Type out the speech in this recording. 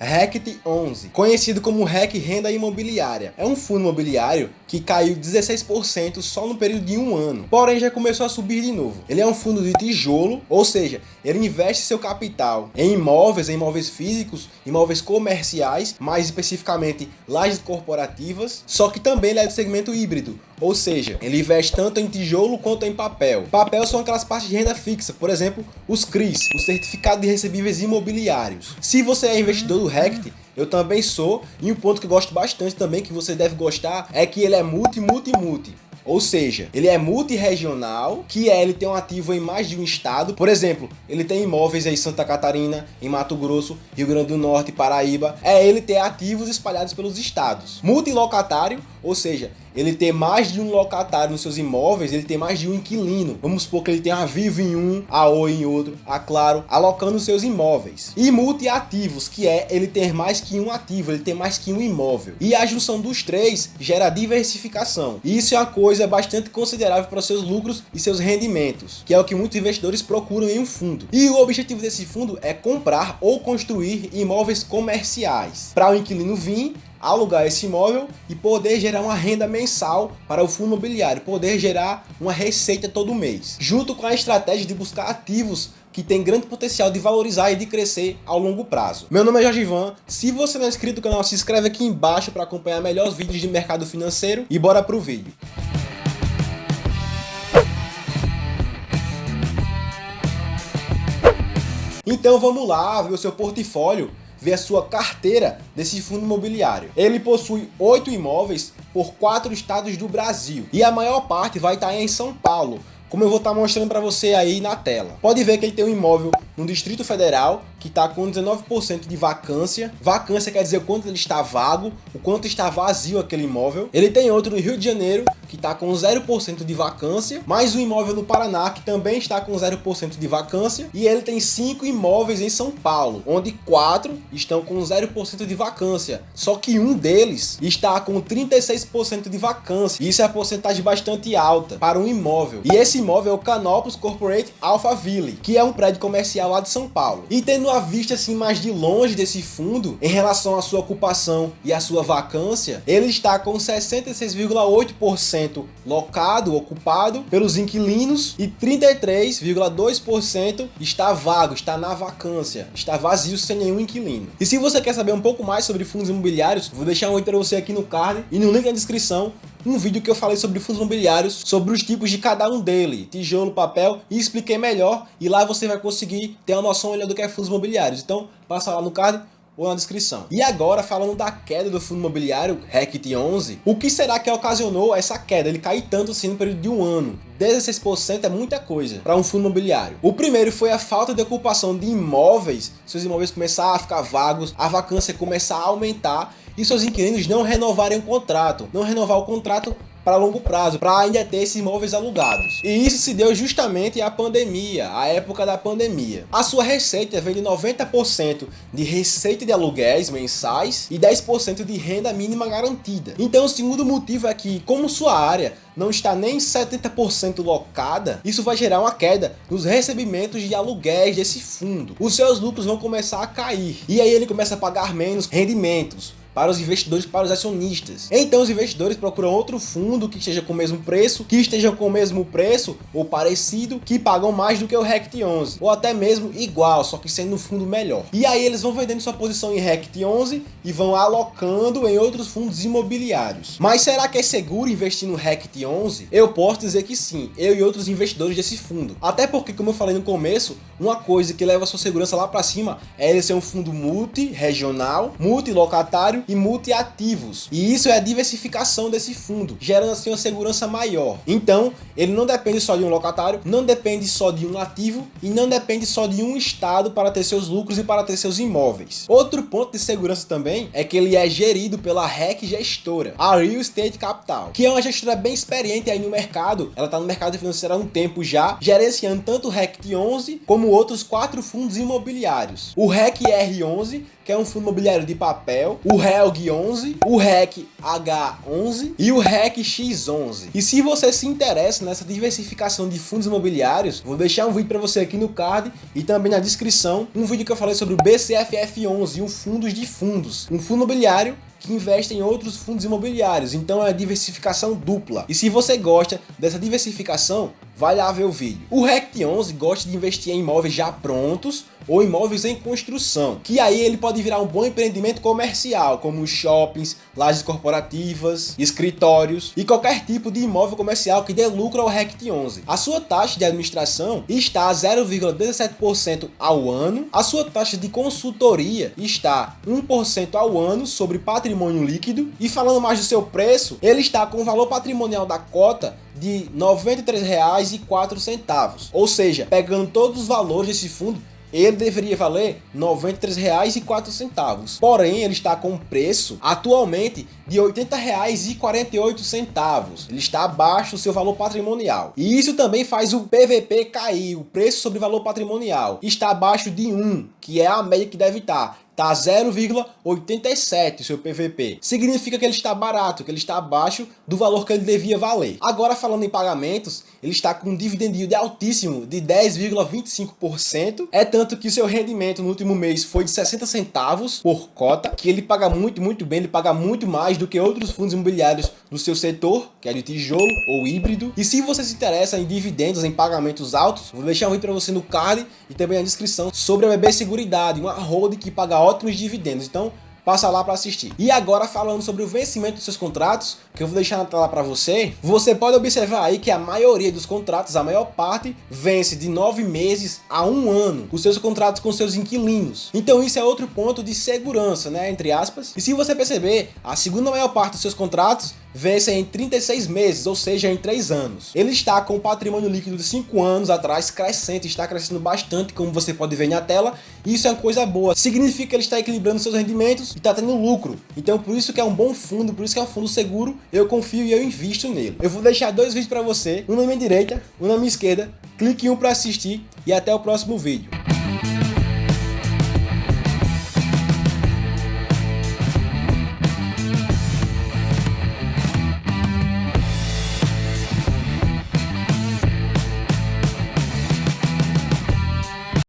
RECT 11, conhecido como REC Renda Imobiliária, é um fundo imobiliário que caiu 16% só no período de um ano, porém já começou a subir de novo. Ele é um fundo de tijolo, ou seja, ele investe seu capital em imóveis físicos, imóveis comerciais, mais especificamente lajes corporativas, só que também ele é do segmento híbrido, ou seja, ele investe tanto em tijolo quanto em papel. Papel são aquelas partes de renda fixa, por exemplo, os CRIs, o Certificado de Recebíveis Imobiliários. Se você é investidor do RECT, eu também sou, e um ponto que eu gosto bastante também, que você deve gostar, é que ele é multi. Ou seja, ele é multirregional, ele tem um ativo em mais de um estado. Por exemplo, ele tem imóveis em Santa Catarina, em Mato Grosso, Rio Grande do Norte, Paraíba. Ele tem ativos espalhados pelos estados. Multilocatário, ou seja, ele tem mais de um locatário nos seus imóveis, ele tem mais de um inquilino. Vamos supor que ele tem a Vivo em um, a Oi em outro, a Claro, alocando os seus imóveis. E multiativos, ele ter mais que um ativo, ele tem mais que um imóvel. E a junção dos três gera diversificação. E isso é uma coisa bastante considerável para os seus lucros e seus rendimentos, que é o que muitos investidores procuram em um fundo. E o objetivo desse fundo é comprar ou construir imóveis comerciais, para o inquilino vir alugar esse imóvel e poder gerar uma renda mensal para o fundo imobiliário, poder gerar uma receita todo mês, junto com a estratégia de buscar ativos que tem grande potencial de valorizar e de crescer ao longo prazo. Meu nome é Jorge Ivan, se você não é inscrito no canal, se inscreve aqui embaixo para acompanhar melhores vídeos de mercado financeiro e bora pro vídeo. Então vamos lá ver o seu portfólio, ver a sua carteira desse fundo imobiliário. Ele possui 8 imóveis por 4 estados do Brasil e a maior parte vai estar em São Paulo, como eu vou estar mostrando para você aí na tela. Pode ver que ele tem um imóvel no Distrito Federal que está com 19% de vacância. Vacância quer dizer o quanto ele está vago, o quanto está vazio aquele imóvel. Ele tem outro no Rio de Janeiro que está com 0% de vacância, mais um imóvel no Paraná que também está com 0% de vacância, e ele tem 5 imóveis em São Paulo, onde 4 estão com 0% de vacância, só que um deles está com 36% de vacância. Isso é uma porcentagem bastante alta para um imóvel. E esse imóvel é o Canopus Corporate Alphaville, que é um prédio comercial lá de São Paulo. E tendo a vista assim mais de longe desse fundo, em relação à sua ocupação e à sua vacância, ele está com 66,8% locado, ocupado pelos inquilinos, e 33,2% está vago, está na vacância, está vazio sem nenhum inquilino. E se você quer saber um pouco mais sobre fundos imobiliários, vou deixar um link para você aqui no card e no link na descrição, um vídeo que eu falei sobre fundos imobiliários, sobre os tipos de cada um dele, tijolo, papel, e expliquei melhor, e lá você vai conseguir ter uma noção melhor do que é fundos imobiliários. Então passa lá no card ou na descrição. E agora, falando da queda do fundo imobiliário RECT 11, o que será que ocasionou essa queda? Ele cair tanto assim no período de um ano. 16% é muita coisa para um fundo imobiliário. O primeiro foi a falta de ocupação de imóveis, seus imóveis começaram a ficar vagos, a vacância começar a aumentar e seus inquilinos não renovarem o contrato, não renovar o contrato para longo prazo, para ainda ter esses imóveis alugados. E isso se deu justamente à pandemia, à época da pandemia. A sua receita vem de 90% de receita de aluguéis mensais e 10% de renda mínima garantida. Então o segundo motivo é que, como sua área não está nem 70% locada, isso vai gerar uma queda nos recebimentos de aluguéis desse fundo. Os seus lucros vão começar a cair e aí ele começa a pagar menos rendimentos para os investidores, para os acionistas. Então os investidores procuram outro fundo que esteja com o mesmo preço, ou parecido, que pagam mais do que o RECT 11, ou até mesmo igual, só que sendo um fundo melhor. E aí eles vão vendendo sua posição em RECT 11 e vão alocando em outros fundos imobiliários. Mas será que é seguro investir no RECT 11? Eu posso dizer que sim, eu e outros investidores desse fundo. Até porque, como eu falei no começo, uma coisa que leva a sua segurança lá para cima é ele ser um fundo multirregional, multilocatário e multiativos. E isso é a diversificação desse fundo, gerando assim uma segurança maior. Então, ele não depende só de um locatário, não depende só de um ativo e não depende só de um estado para ter seus lucros e para ter seus imóveis. Outro ponto de segurança também é que ele é gerido pela REC Gestora, a Real Estate Capital, que é uma gestora bem experiente aí no mercado. Ela está no mercado financeiro há um tempo já, gerenciando tanto o RECT 11 como outros 4 fundos imobiliários. O REC R11, que é um fundo imobiliário de papel, o RELG 11, o REC H11 e o REC X11. E se você se interessa nessa diversificação de fundos imobiliários, vou deixar um vídeo para você aqui no card e também na descrição, um vídeo que eu falei sobre o BCFF11, um fundos de fundos, um fundo imobiliário que investe em outros fundos imobiliários, então é diversificação dupla. E se você gosta dessa diversificação, vai lá ver o vídeo. O REC 11 gosta de investir em imóveis já prontos ou imóveis em construção, que aí ele pode virar um bom empreendimento comercial, como shoppings, lajes corporativas, escritórios e qualquer tipo de imóvel comercial que dê lucro ao REC 11. A sua taxa de administração está a 0,17% ao ano, a sua taxa de consultoria está 1% ao ano sobre patrimônio líquido, e falando mais do seu preço, ele está com o valor patrimonial da cota de R$ 93,04, ou seja, pegando todos os valores desse fundo, ele deveria valer R$ 93,04. Porém, ele está com preço atualmente de R$ 80,48. Ele está abaixo do seu valor patrimonial. E isso também faz o PVP cair, o preço sobre valor patrimonial. Está abaixo de 1, que é a média que deve estar. Está 0,87 o seu PVP. Significa que ele está barato, que ele está abaixo do valor que ele devia valer. Agora, falando em pagamentos, ele está com um dividend yield altíssimo de 10,25%. É tanto que o seu rendimento no último mês foi de 60 centavos por cota, que ele paga muito bem, ele paga muito mais do que outros fundos imobiliários do seu setor, que é de tijolo ou híbrido. E se você se interessa em dividendos, em pagamentos altos, vou deixar um vídeo para você no card e também na descrição sobre a BB Seguridade, uma holding que paga ótimos dividendos, então passa lá para assistir. E agora, falando sobre o vencimento dos seus contratos, que eu vou deixar na tela para você, você pode observar aí que a maioria dos contratos, a maior parte, vence de 9 meses a 1 ano, os seus contratos com seus inquilinos. Então isso é outro ponto de segurança, né, entre aspas. E se você perceber, a segunda maior parte dos seus contratos vence em 36 meses, ou seja, em 3 anos. Ele está com um patrimônio líquido de 5 anos atrás crescente, está crescendo bastante, como você pode ver na tela, e isso é uma coisa boa. Significa que ele está equilibrando seus rendimentos e está tendo lucro. Então por isso que é um bom fundo, por isso que é um fundo seguro, eu confio e eu invisto nele. Eu vou deixar 2 vídeos para você, um na minha direita, um na minha esquerda, clique em um para assistir e até o próximo vídeo.